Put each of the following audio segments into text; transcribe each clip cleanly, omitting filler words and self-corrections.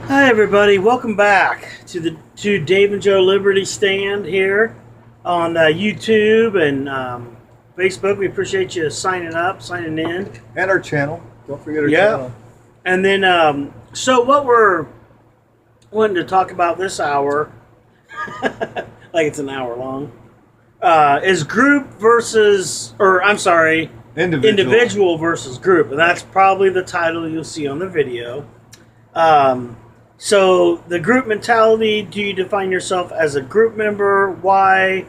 Hi everybody, welcome back to Dave and Joe Liberty Stand here on YouTube and Facebook. We appreciate you signing in. And our channel. Don't forget our Yeah. channel. And then, so what we're wanting to talk about this hour, like it's an hour long, is group versus, or I'm sorry, individual versus group, and that's probably the title you'll see on the video. So the group mentality, do you define yourself as a group member? Why?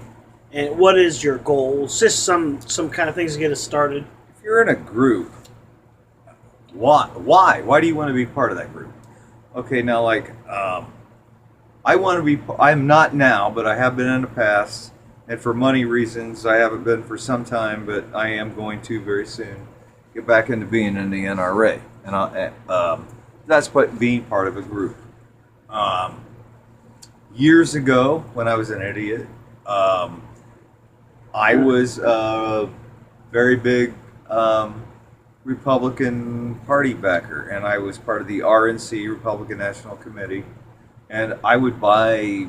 And what is your goals? Just some kind of things to get us started. If you're in a group, why? Why do you want to be part of that group? Okay, now I want to be. I'm not now, but I have been in the past, and for money reasons, I haven't been for some time, but I am going to very soon get back into being in the NRA, and that's what being part of a group. Years ago, when I was an idiot, I was a very big Republican Party backer, and I was part of the RNC, Republican National Committee, and I would buy,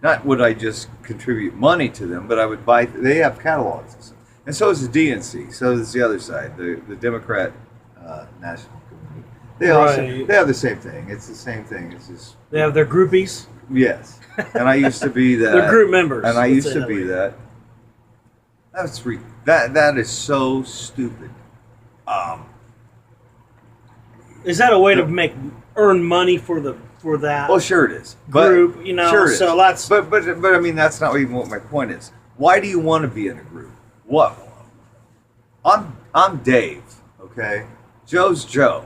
not would I just contribute money to them, but I would buy, they have catalogs, and so is the DNC, so is the other side, the Democrat National Committee. They have the same thing. It's the same thing. It's just They have their groupies. yes, and I used to be that. They're group members. And I let's used say to that be way. that. That is so stupid. Is that a way to earn money for that Well, sure it is. group? You know, sure it so is. that's But I mean that's not even what my point is. Why do you want to be in a group? What? I'm Dave. Okay, Joe's Joe.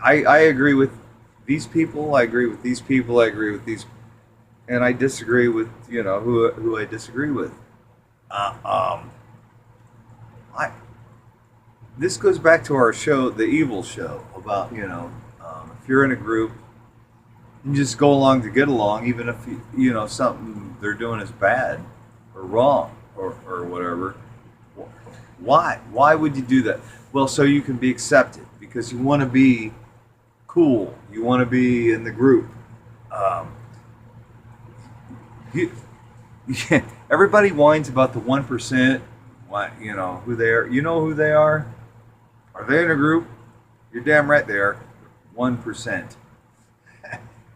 I agree with these people. I agree with these people. I agree with these, and I disagree with who I disagree with. I this goes back to our show, the Evil Show, about if you're in a group, you just go along to get along, even if something they're doing is bad or wrong or whatever. Why would you do that? Well, so you can be accepted because you want to be cool. You want to be in the group. You, everybody whines about the 1%. Why, who they are. You know who they are? Are they in a group? You're damn right they are. 1%.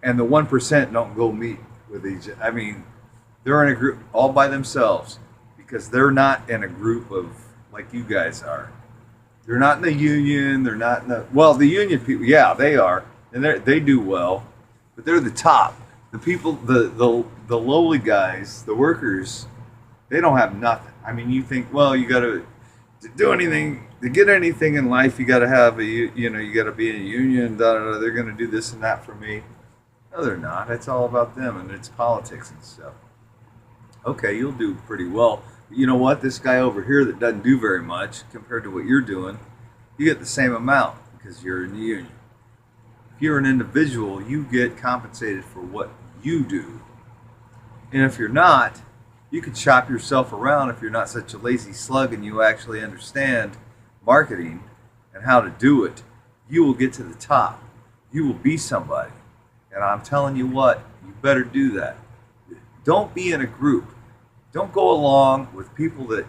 And the 1% don't go meet with each other. I mean, they're in a group all by themselves because they're not in a group of like you guys are. They're not in the union. They're not in the union people. Yeah, they are, and they do well, but they're the top. The people, the lowly guys, the workers, they don't have nothing. I mean, you think, well, you got to do anything to get anything in life. You got to have you got to be in a union. They're going to do this and that for me. No, they're not. It's all about them, and it's politics and stuff. Okay, you'll do pretty well. But you know what? This guy over here that doesn't do very much compared to what you're doing, you get the same amount because you're in the union. If you're an individual, you get compensated for what you do. And if you're not, you could shop yourself around if you're not such a lazy slug and you actually understand marketing and how to do it. You will get to the top. You will be somebody. And I'm telling you what, you better do that. Don't be in a group. Don't go along with people that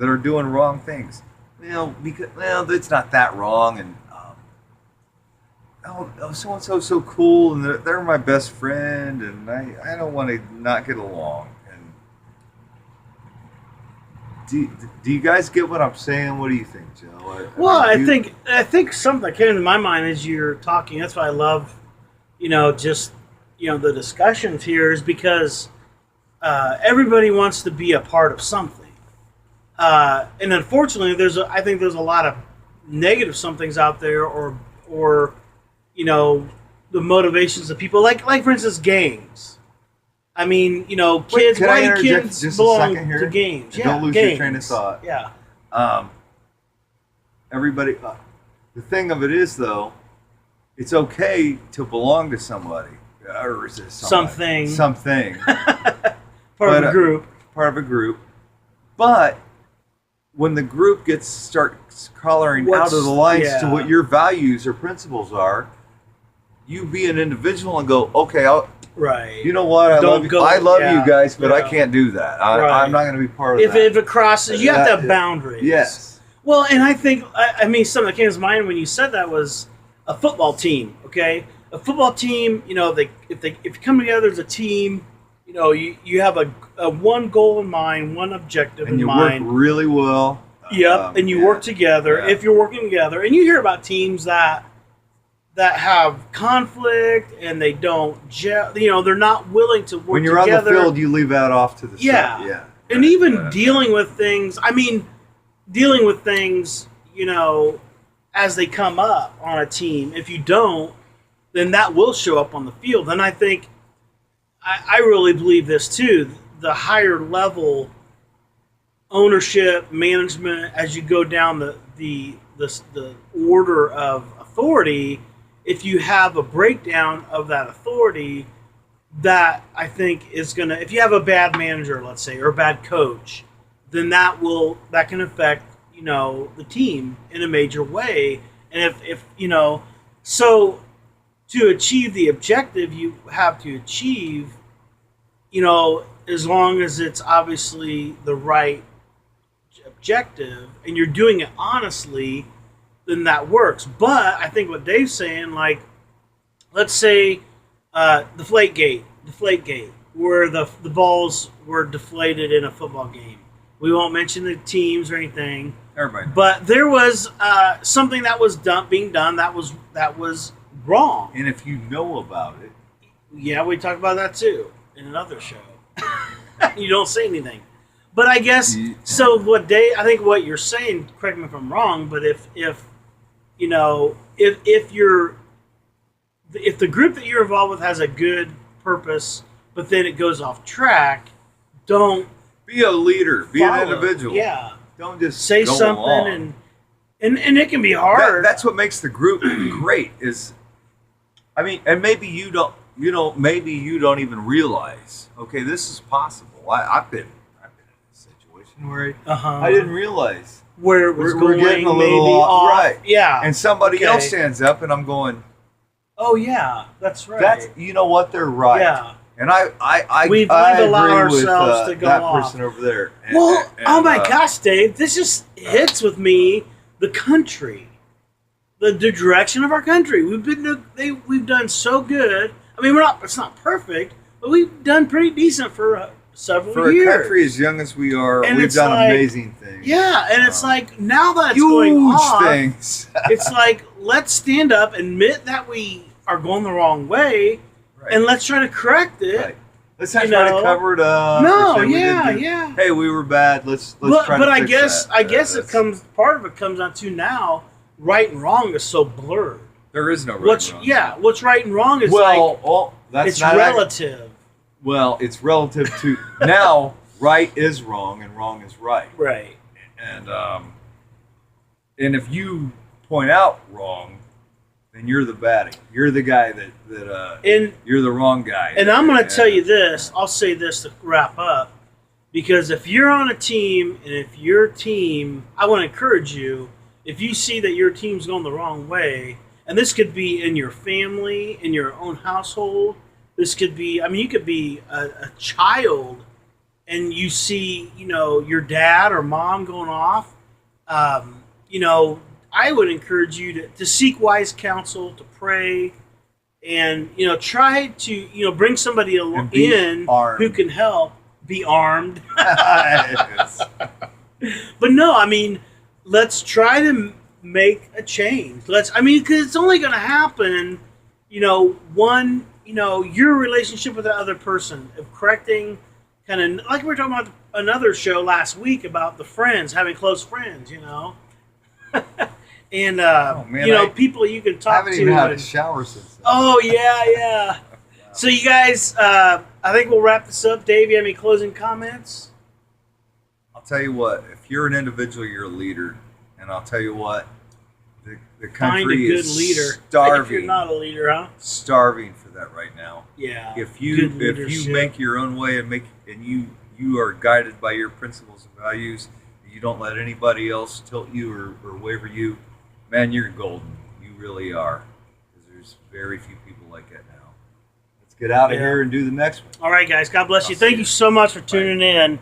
are doing wrong things. Because it's not that wrong, and so and so cool, and they're my best friend, and I don't want to not get along. And do you guys get what I'm saying? What do you think, Joe? I think something that came to my mind as you're talking. That's why I love, the discussions here is because everybody wants to be a part of something. And unfortunately, I think there's a lot of negative somethings out there, or the motivations of people, like for instance, gangs. I mean, kids. Can Why I do interject kids just a belong second here? to games? And don't lose your train of thought. Yeah. Everybody. The thing of it is, though, it's okay to belong to somebody, or is it somebody? Something. Part of a group. Part of a group. But when the group starts coloring out of the lines to what your values or principles are, you be an individual and go, okay, right. You know what? I love you. I love you guys, but I can't do that. I'm not going to be part of that. If it crosses, you have to have boundaries. Yes. Well, and I think, I mean, something that came to mind when you said that was a football team. Okay, a football team. You know, if you come together as a team, you know, you have a one goal in mind, one objective in mind. And you work really well. Yep, and you work together. Yeah. If you're working together, and you hear about teams that have conflict and they don't gel, you know, they're not willing to work together. When you're on the field, you leave that off to the side. Yeah. And even dealing with things, you know, as they come up on a team. If you don't, then that will show up on the field. And I think, I really believe this too, the higher level ownership, management, as you go down the order of authority, if you have a breakdown of that authority, that I think is going to, if you have a bad manager, let's say, or a bad coach, then that can affect, you know, the team in a major way. And if you know, so to achieve the objective, you have to achieve, you know, as long as it's obviously the right objective and you're doing it honestly, then that works. But I think what Dave's saying, like, let's say Deflategate, where the balls were deflated in a football game. We won't mention the teams or anything. Everybody knows. But there was something that was being done that was wrong. And if you know about it. Yeah, we talked about that too in another show. You don't say anything. But I guess, so what I think what you're saying, correct me if I'm wrong, but if you know, if the group that you're involved with has a good purpose, but then it goes off track, don't be a leader, be an individual. Yeah. Don't just say go something along. and it can be hard. That's what makes the group great is, I mean, and maybe you don't even realize, okay, this is possible. I've been in a situation where I didn't realize where it was going, getting a little maybe off. Right. Yeah. And somebody else stands up and I'm going, oh yeah, that's right. You know what, they're right. Yeah. And I we've allowed ourselves to go that off. person over there. Oh my gosh, Dave, this just hits with me. The country, the direction of our country. We've done so good. I mean, it's not perfect, but we've done pretty decent for several years. For a country as young as we are, and we've done amazing things. Yeah, and it's like now that it's going off, things. It's like let's stand up, admit that we are going the wrong way. Right. And let's try to correct it. Right. Let's not try to cover it up. No, yeah. Hey, we were bad. Let's try to fix that. I guess part of it comes down to now, right and wrong is so blurred. There is no right and wrong. Yeah, what's right and wrong is that's not relative. Well, it's relative to now. Right is wrong and wrong is right. Right. And if you point out wrong, then you're the baddie. You're the guy that you're the wrong guy. And I'm going to tell you this. I'll say this to wrap up, because if you're on a team and if your team, I want to encourage you. If you see that your team's going the wrong way, and this could be in your family, in your own household. This could be. I mean, you could be a child, and you see, you know, your dad or mom going off. You know. I would encourage you to seek wise counsel, to pray, and, you know, try to, you know, bring somebody in who can help. Be armed. But no, I mean, let's try to make a change. Because it's only going to happen, you know, your relationship with the other person, of correcting, kind of like we were talking about another show last week about the friends, having close friends, you know. And people you can talk to. I haven't even had a shower since then. Oh yeah. So you guys, I think we'll wrap this up. Dave, you have any closing comments? I'll tell you what. If you're an individual, you're a leader, and I'll tell you what. The country is leader. Starving. If you're not a leader, huh? Starving for that right now. Yeah. If you make your own way and you are guided by your principles and values, you don't let anybody else tilt you or waver you, man, you're golden. You really are. Because there's very few people like that now. Let's get out of Yeah. here and do the next one. All right, guys. God bless you. I'll Thank see you you. so much for tuning in.